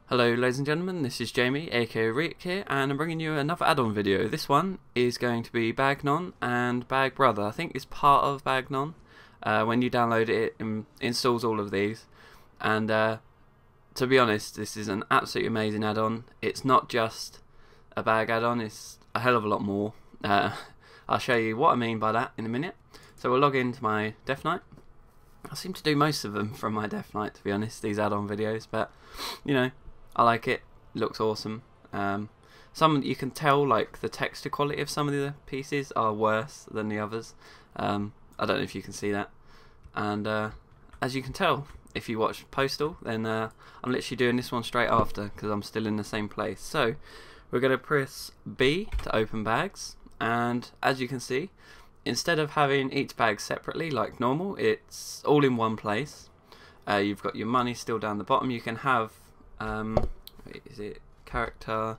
Hello ladies and gentlemen, this is Jamie aka Rick here, and I'm bringing you another add-on video. This one is going to be Bagnon and Bag Brother. I think it's part of Bagnon. When you download it, it installs all of these, and to be honest, this is an absolutely amazing add-on. It's not just a bag add-on, it's a hell of a lot more. I'll show you what I mean by that in a minute. So we'll log into my Death Knight. I seem to do most of them from my Death Knight, to be honest, these add-on videos, but you know, I like it. It looks awesome. Some you can tell, like the texture quality of some of the pieces are worse than the others. I don't know if you can see that. And as you can tell, if you watch Postal, then I'm literally doing this one straight after because I'm still in the same place. So we're going to press B to open bags, and as you can see, instead of having each bag separately like normal, it's all in one place. You've got your money still down the bottom. You can have is it character?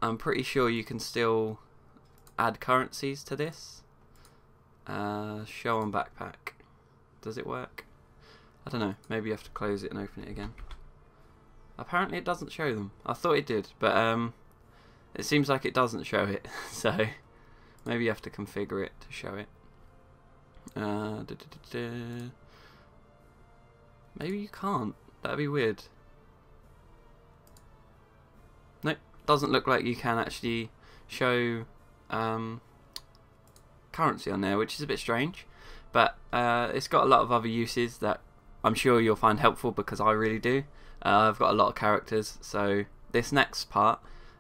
I'm pretty sure you can still add currencies to this. Show on backpack. Does it work? I don't know. Maybe you have to close it and open it again. Apparently it doesn't show them. I thought it did, but it seems like it doesn't show it. So maybe you have to configure it to show it. Maybe you can't. That'd be weird. Nope, doesn't look like you can actually show currency on there, which is a bit strange. But it's got a lot of other uses that I'm sure you'll find helpful, because I really do. I've got a lot of characters, so this next part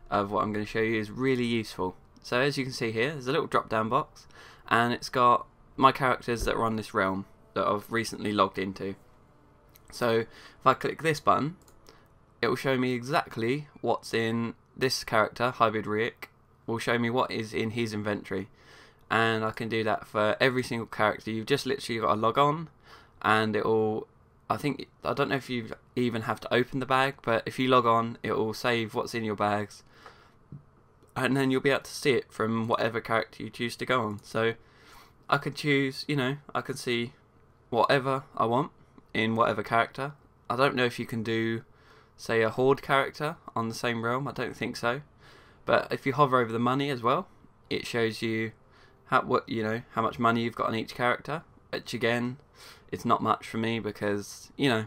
of what I'm going to show you is really useful. So as you can see here, there's a little drop down box, and it's got my characters that are on this realm that I've recently logged into. So if I click this button, it will show me exactly what's in this character. Hybrid Rick will show me what is in his inventory, and I can do that for every single character. You've just literally got to log on, and it will, I don't know if you even have to open the bag, but if you log on, it will save what's in your bags, and then you'll be able to see it from whatever character you choose to go on. So I could choose, you know, I could see whatever I want in whatever character. I don't know if you can do, say, a horde character on the same realm. I don't think so. But if you hover over the money as well, it shows you how much money you've got on each character. Which again, it's not much for me because, you know,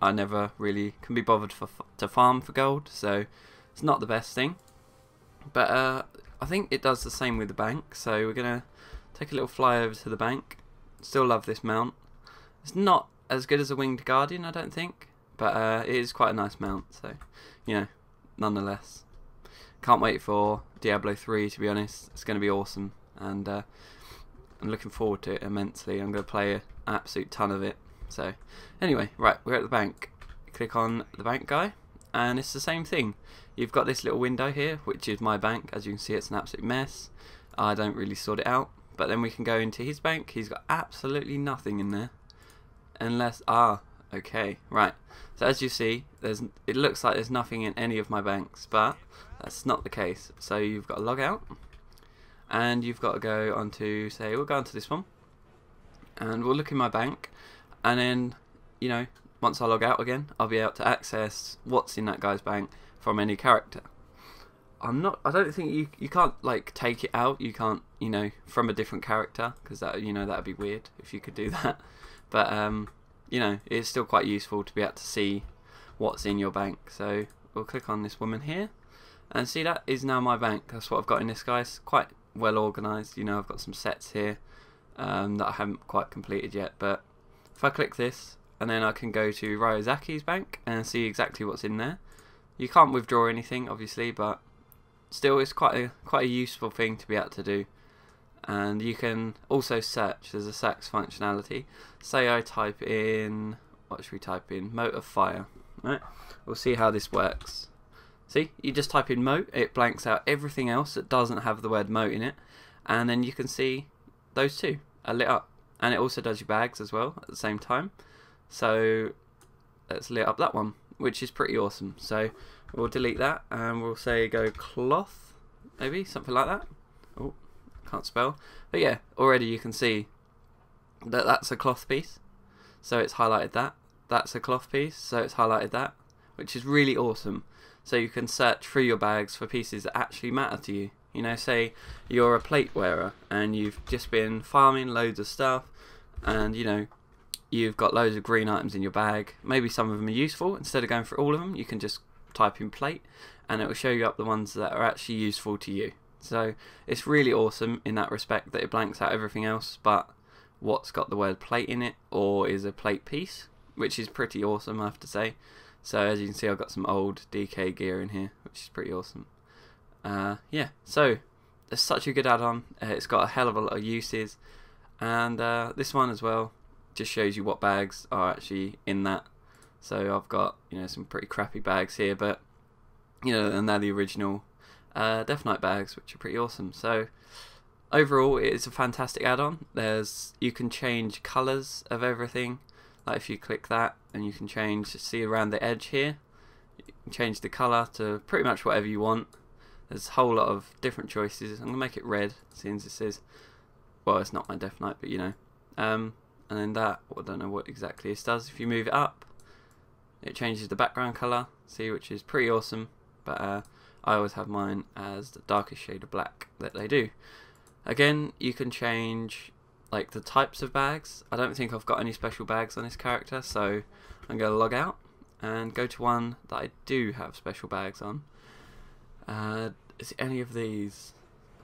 I never really can be bothered to farm for gold, so it's not the best thing. But I think it does the same with the bank. So we're gonna take a little fly over to the bank. Still love this mount. It's not as good as a winged guardian, I don't think, but it is quite a nice mount, so you know, nonetheless. Can't wait for Diablo 3, to be honest. It's going to be awesome, and I'm looking forward to it immensely. I'm going to play an absolute ton of it. So anyway, right, we're at the bank. Click on the bank guy, and it's the same thing. You've got this little window here, which is my bank. As you can see, it's an absolute mess. I don't really sort it out, but then we can go into his bank. He's got absolutely nothing in there. Unless, okay, right. So as you see, it looks like there's nothing in any of my banks, but that's not the case. So you've got to log out, and you've got to go onto, say, we'll go onto this one, and we'll look in my bank, and then, you know, once I log out again, I'll be able to access what's in that guy's bank from any character. I don't think you can't like take it out. You can't, you know, from a different character, because that, you know, that'd be weird if you could do that. But you know, it's still quite useful to be able to see what's in your bank. So we'll click on this woman here, and see, that is now my bank. That's what I've got in this guy. It's quite well organised. You know, I've got some sets here that I haven't quite completed yet. But if I click this, and then I can go to Ryozaki's bank and see exactly what's in there. You can't withdraw anything, obviously, but still, it's quite a useful thing to be able to do. And you can also search. There's a search functionality. Say I type in, what should we type in? Mote of fire. Right. We'll see how this works. See, you just type in mote, it blanks out everything else that doesn't have the word mote in it, and then you can see those two are lit up. And it also does your bags as well at the same time. So let's lit up that one, which is pretty awesome. So we'll delete that, and we'll say go cloth, maybe something like that. Oh, can't spell, but yeah, already you can see that that's a cloth piece, so it's highlighted that. That's a cloth piece, so it's highlighted that. which is really awesome. So you can search through your bags for pieces that actually matter to you. You know, say you're a plate wearer and you've just been farming loads of stuff, and you know, you've got loads of green items in your bag. Maybe some of them are useful. Instead of going for all of them, you can just type in plate and it will show you up the ones that are actually useful to you. So it's really awesome in that respect that it blanks out everything else but what's got the word plate in it or is a plate piece, which is pretty awesome, I have to say. So as you can see, I've got some old DK gear in here, which is pretty awesome. Yeah, so it's such a good add-on. It's got a hell of a lot of uses, and this one as well just shows you what bags are actually in that. So I've got, you know, some pretty crappy bags here, but you know, and they're the original Death Knight bags, which are pretty awesome. So overall, it is a fantastic add-on. You can change colours of everything. Like if you click that, and you can change, see around the edge here, you can change the colour to pretty much whatever you want. There's a whole lot of different choices. I'm going to make it red, seeing as this is, well, it's not my Death Knight, but you know. And then that, I don't know what exactly this does. If you move it up, it changes the background colour, see, which is pretty awesome. But I always have mine as the darkest shade of black that they do. Again, you can change like the types of bags. I don't think I've got any special bags on this character, so I'm going to log out and go to one that I do have special bags on. Is it any of these?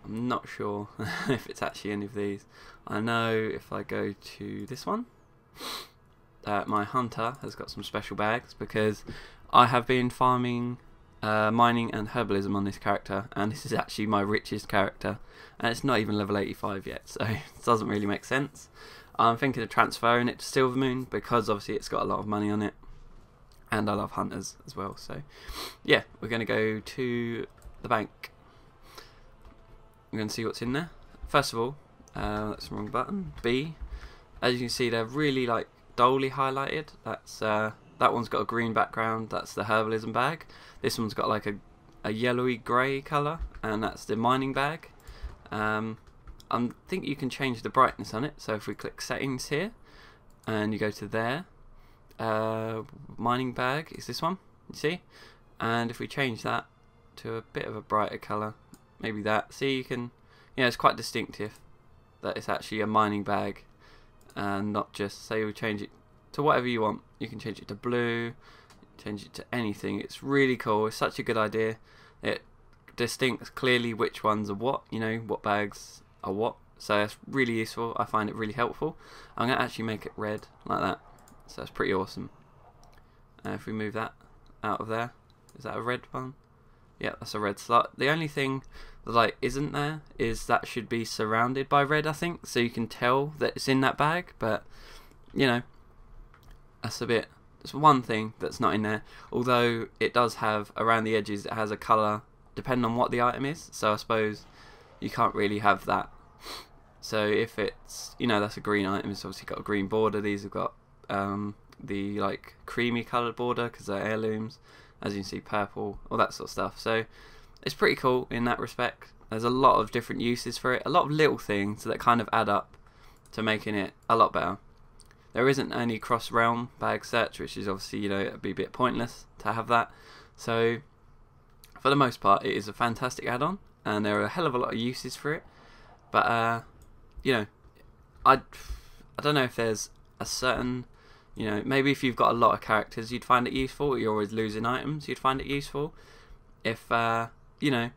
I'm not sure if it's actually any of these. I know if I go to this one, my hunter has got some special bags because I have been farming, mining and herbalism on this character, and this is actually my richest character, and it's not even level 85 yet, so it doesn't really make sense. I'm thinking of transferring it to Silvermoon because obviously it's got a lot of money on it, and I love hunters as well. So yeah, we're going to go to the bank. I'm going to see what's in there. First of all, that's the wrong button. B. As you can see, they're really like dully highlighted. That's that one's got a green background. That's the herbalism bag. This one's got like a yellowy grey colour, and that's the mining bag. I think you can change the brightness on it. So if we click settings here, and you go to there, mining bag is this one. You see, and if we change that to a bit of a brighter colour, maybe that. See, you can, you know, it's quite distinctive that it's actually a mining bag and not just, say we change it to whatever you want. You can change it to blue, change it to anything. It's really cool. It's such a good idea. It distincts clearly which ones are what, you know, what bags are what. So it's really useful. I find it really helpful. I'm going to actually make it red like that. So that's pretty awesome. If we move that out of there, is that a red one? Yeah, that's a red slot. The only thing that like isn't there is that should be surrounded by red, I think, so you can tell that it's in that bag. But you know, that's one thing that's not in there. Although it does have around the edges, it has a colour depending on what the item is. So I suppose you can't really have that. So if it's, you know, that's a green item, it's obviously got a green border. These have got the like creamy coloured border because they're heirlooms. As you can see, purple, all that sort of stuff. So it's pretty cool in that respect. There's a lot of different uses for it, a lot of little things that kind of add up to making it a lot better. There isn't any cross-realm bag search, which is obviously, you know, it'd be a bit pointless to have that. So for the most part, it is a fantastic add-on, and there are a hell of a lot of uses for it. But you know, I don't know if there's a certain, you know, maybe if you've got a lot of characters, you'd find it useful. You're always losing items, you'd find it useful. If you know,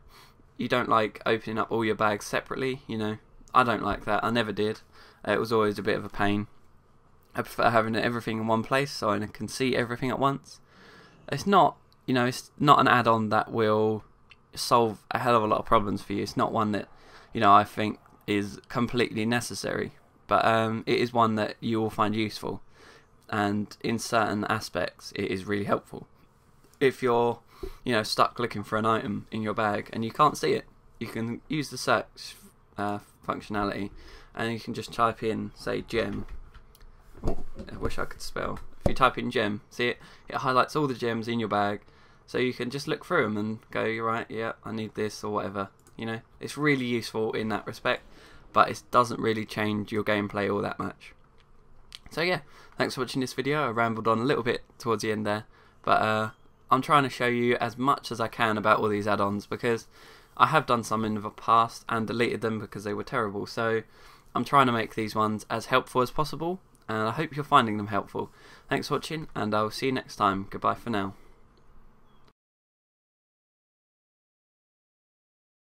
you don't like opening up all your bags separately, you know, I don't like that. I never did. It was always a bit of a pain. I prefer having everything in one place so I can see everything at once. It's not, you know, it's not an add-on that will solve a hell of a lot of problems for you. It's not one that, you know, I think is completely necessary, but it is one that you will find useful, and in certain aspects it is really helpful. If you're, you know, stuck looking for an item in your bag and you can't see it, you can use the search functionality, and you can just type in, say, gem. I wish I could spell. If you type in gem, see it highlights all the gems in your bag, so you can just look through them and go, you're right, yeah, I need this or whatever. You know, it's really useful in that respect, but it doesn't really change your gameplay all that much. So yeah, thanks for watching this video. I rambled on a little bit towards the end there, but I'm trying to show you as much as I can about all these add-ons, because I have done some in the past and deleted them because they were terrible. So I'm trying to make these ones as helpful as possible, and I hope you're finding them helpful. Thanks for watching, and I'll see you next time. Goodbye for now.